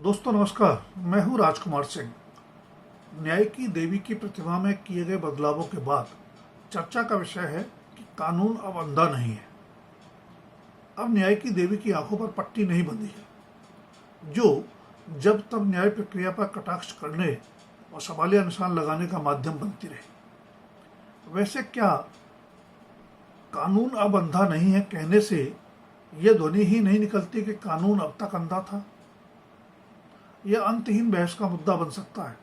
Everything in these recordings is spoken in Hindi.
दोस्तों नमस्कार, मैं हूं राजकुमार सिंह। न्याय की देवी की प्रतिमा में किए गए बदलावों के बाद चर्चा का विषय है कि कानून अब अंधा नहीं है। अब न्याय की देवी की आंखों पर पट्टी नहीं बंधी है, जो जब तब न्याय प्रक्रिया पर कटाक्ष करने और सवालिया निशान लगाने का माध्यम बनती रही। वैसे क्या कानून अब अंधा नहीं है कहने से यह ध्वनि ही नहीं निकलती कि कानून अब तक अंधा था? यह अंतहीन बहस का मुद्दा बन सकता है।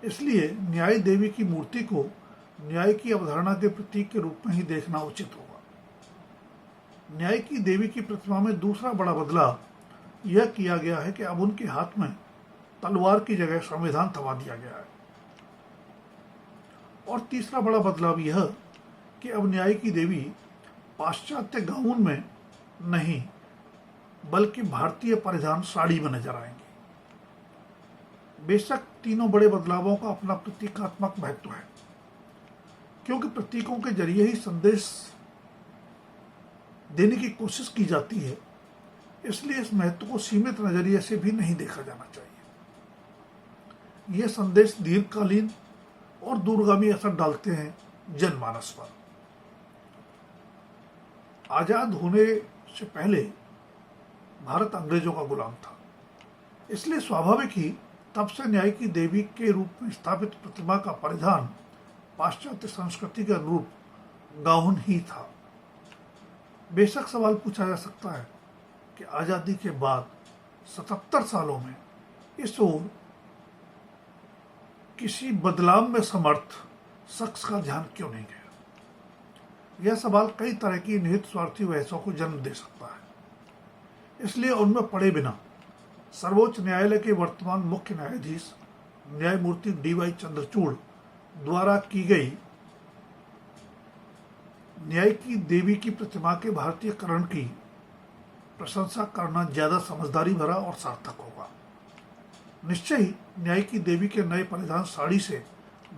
इसलिए न्याय देवी की मूर्ति को न्याय की अवधारणा के प्रतीक के रूप में ही देखना उचित होगा। न्याय की देवी की प्रतिमा में दूसरा बड़ा बदलाव यह किया गया है कि अब उनके हाथ में तलवार की जगह संविधान थमा दिया गया है। और तीसरा बड़ा बदलाव यह कि अब न्याय की देवी पाश्चात्य गाउन में नहीं बल्कि भारतीय परिधान साड़ी में नजर आएंगी। बेशक तीनों बड़े बदलावों का अपना प्रतीकात्मक महत्व है, क्योंकि प्रतीकों के जरिए ही संदेश देने की कोशिश की जाती है। इसलिए इस महत्व को सीमित नजरिए से भी नहीं देखा जाना चाहिए। ये संदेश दीर्घकालीन और दूरगामी असर डालते हैं जनमानस पर। आजाद होने से पहले भारत अंग्रेजों का गुलाम था, इसलिए स्वाभाविक ही तब से न्याय की देवी के रूप में स्थापित प्रतिमा का परिधान पाश्चात्य संस्कृति के अनुरूप गाउन ही था। बेशक सवाल पूछा जा सकता है कि आजादी के बाद 77 सालों में इस ओर किसी बदलाव में समर्थ शख्स का ध्यान क्यों नहीं गया? यह सवाल कई तरह की निहित स्वार्थी बहसों को जन्म दे सकता है। इसलिए उनमें पड़े बिना सर्वोच्च न्यायालय के वर्तमान मुख्य न्यायाधीश न्यायमूर्ति डी.वाई. चंद्रचूड़ द्वारा की गई न्याय की देवी की प्रतिमा के भारतीयकरण की प्रशंसा करना ज्यादा समझदारी भरा और सार्थक होगा। निश्चय ही न्याय की देवी के नए परिधान साड़ी से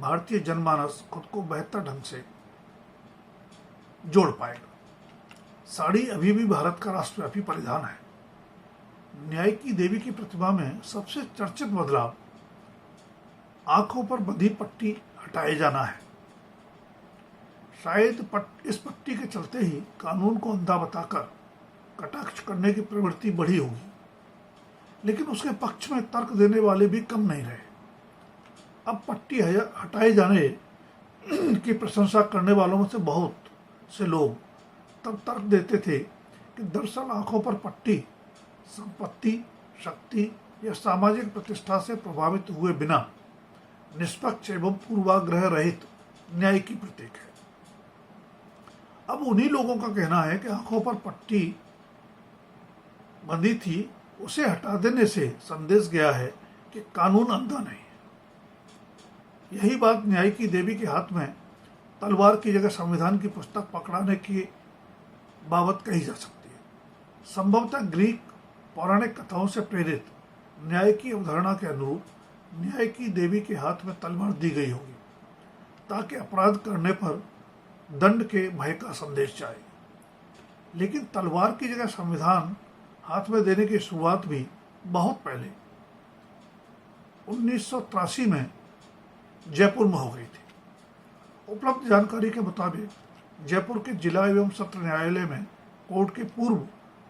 भारतीय जनमानस खुद को बेहतर ढंग से जोड़ पाएगा। साड़ी अभी भी भारत का राष्ट्रव्यापी परिधान है। न्याय की देवी की प्रतिमा में सबसे चर्चित बदलाव आंखों पर बंधी पट्टी हटाए जाना है। शायद इस पट्टी के चलते ही कानून को अंधा बताकर कटाक्ष करने की प्रवृत्ति बढ़ी होगी, लेकिन उसके पक्ष में तर्क देने वाले भी कम नहीं रहे। अब पट्टी हटाए जाने की प्रशंसा करने वालों में से बहुत से लोग तब तर्क देते थे कि दरअसल आंखों पर पट्टी संपत्ति, शक्ति या सामाजिक प्रतिष्ठा से प्रभावित हुए बिना निष्पक्ष एवं पूर्वाग्रह रहित न्याय की प्रतीक है। अब उन्हीं लोगों का कहना है कि आंखों पर पट्टी बंधी थी, उसे हटा देने से संदेश गया है कि कानून अंधा नहीं है। यही बात न्याय की देवी के हाथ में तलवार की जगह संविधान की पुस्तक पकड़ाने की बाबत कही जा सकती है। संभवतः ग्रीक पौराणिक कथाओं से प्रेरित न्याय की अवधारणा के अनुरूप न्याय की देवी के हाथ में तलवार दी गई होगी, ताकि अपराध करने पर दंड के भय का संदेश जाए। लेकिन तलवार की जगह संविधान हाथ में देने की शुरुआत भी बहुत पहले 1983 में जयपुर में हो गई थी। उपलब्ध जानकारी के मुताबिक जयपुर के जिला एवं सत्र न्यायालय में कोर्ट के पूर्व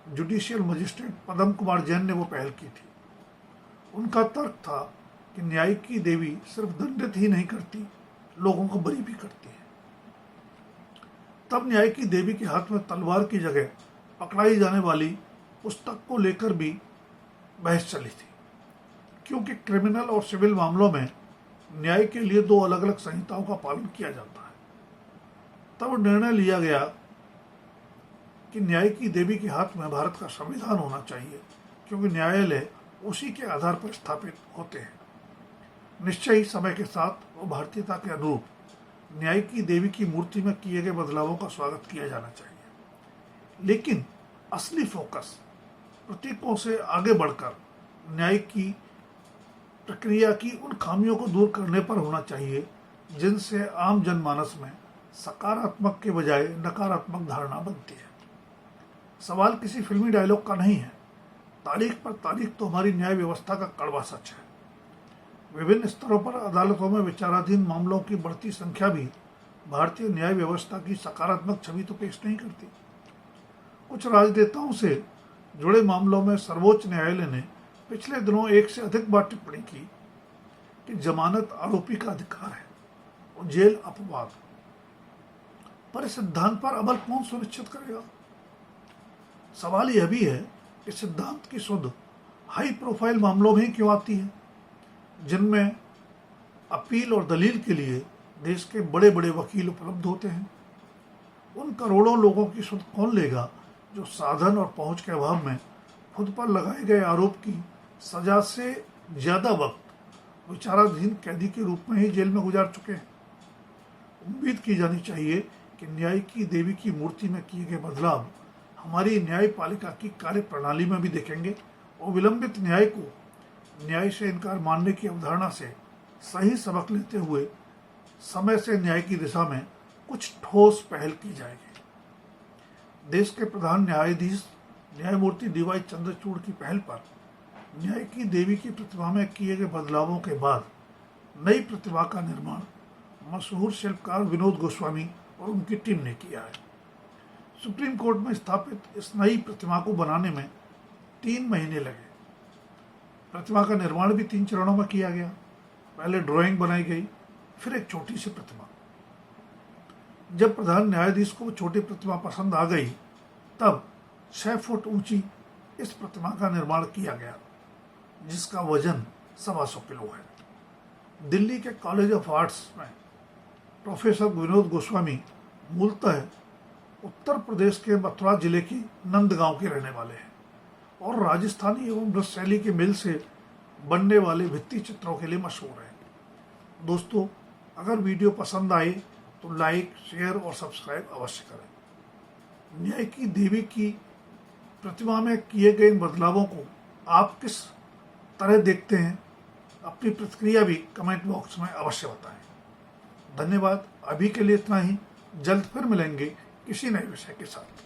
जुडिशियल मजिस्ट्रेट पदम कुमार जैन ने वो पहल की थी। उनका तर्क था कि न्याय की देवी सिर्फ दंडित ही नहीं करती, लोगों को बरी भी करती है। तब न्याय की देवी के हाथ में तलवार की जगह पकड़ाई जाने वाली पुस्तक को लेकर भी बहस चली थी, क्योंकि क्रिमिनल और सिविल मामलों में न्याय के लिए दो अलग अलग संहिताओं का पालन किया जाता है। तब निर्णय लिया गया कि न्याय की देवी के हाथ में भारत का संविधान होना चाहिए, क्योंकि न्यायालय उसी के आधार पर स्थापित होते हैं। निश्चय ही समय के साथ वो भारतीयता के अनुरूप न्याय की देवी की मूर्ति में किए गए बदलावों का स्वागत किया जाना चाहिए, लेकिन असली फोकस प्रतीकों से आगे बढ़कर न्याय की प्रक्रिया की उन खामियों को दूर करने पर होना चाहिए जिनसे आम जनमानस में सकारात्मक के बजाय नकारात्मक धारणा बनती है। सवाल किसी फिल्मी डायलॉग का नहीं है, तारीख पर तारीख तो हमारी न्याय व्यवस्था का कड़वा सच है। विभिन्न स्तरों पर अदालतों में विचाराधीन मामलों की बढ़ती संख्या भी भारतीय न्याय व्यवस्था की सकारात्मक छवि तो पेश नहीं करती। कुछ राजनेताओं से जुड़े मामलों में सर्वोच्च न्यायालय ने पिछले दिनों एक से अधिक बार टिप्पणी की कि जमानत आरोपी का अधिकार है और जेल अपवाद, पर इस सिद्धांत पर अमल कौन सुनिश्चित करेगा? सवाल यह भी है कि सिद्धांत की सुध हाई प्रोफाइल मामलों में ही क्यों आती है, जिनमें अपील और दलील के लिए देश के बड़े बड़े वकील उपलब्ध होते हैं। उन करोड़ों लोगों की सुध कौन लेगा जो साधन और पहुंच के अभाव में खुद पर लगाए गए आरोप की सजा से ज्यादा वक्त विचाराधीन कैदी के रूप में ही जेल में गुजार चुके हैं। उम्मीद की जानी चाहिए कि न्याय की देवी की मूर्ति में किए गए बदलाव हमारी न्यायपालिका की कार्य प्रणाली में भी देखेंगे और विलंबित न्याय को न्याय से इनकार मानने की अवधारणा से सही सबक लेते हुए समय से न्याय की दिशा में कुछ ठोस पहल की जाएगी। देश के प्रधान न्यायाधीश न्यायमूर्ति डीवाई चंद्रचूड़ की पहल पर न्याय की देवी की प्रतिमा में किए गए बदलावों के बाद नई प्रतिमा का निर्माण मशहूर शिल्पकार विनोद गोस्वामी और उनकी टीम ने किया है। सुप्रीम कोर्ट में स्थापित इस नई प्रतिमा को बनाने में 3 महीने लगे। प्रतिमा का निर्माण भी 3 चरणों में किया गया। पहले ड्राइंग बनाई गई, फिर एक छोटी सी प्रतिमा। जब प्रधान न्यायाधीश को छोटी प्रतिमा पसंद आ गई, तब 6 फुट ऊंची इस प्रतिमा का निर्माण किया गया, जिसका वजन 125 किलो है। दिल्ली के कॉलेज ऑफ आर्ट्स में प्रोफेसर विनोद गोस्वामी मूलतः उत्तर प्रदेश के मथुरा जिले की नंदगांव के रहने वाले हैं और राजस्थानी एवं मृत शैली के मिल से बनने वाले भित्ति चित्रों के लिए मशहूर हैं। दोस्तों, अगर वीडियो पसंद आए तो लाइक, शेयर और सब्सक्राइब अवश्य करें। न्याय की देवी की प्रतिमा में किए गए इन बदलावों को आप किस तरह देखते हैं? अपनी प्रतिक्रिया भी कमेंट बॉक्स में अवश्य बताएं। धन्यवाद। अभी के लिए इतना ही। जल्द फिर मिलेंगे किसी नए विषय के साथ।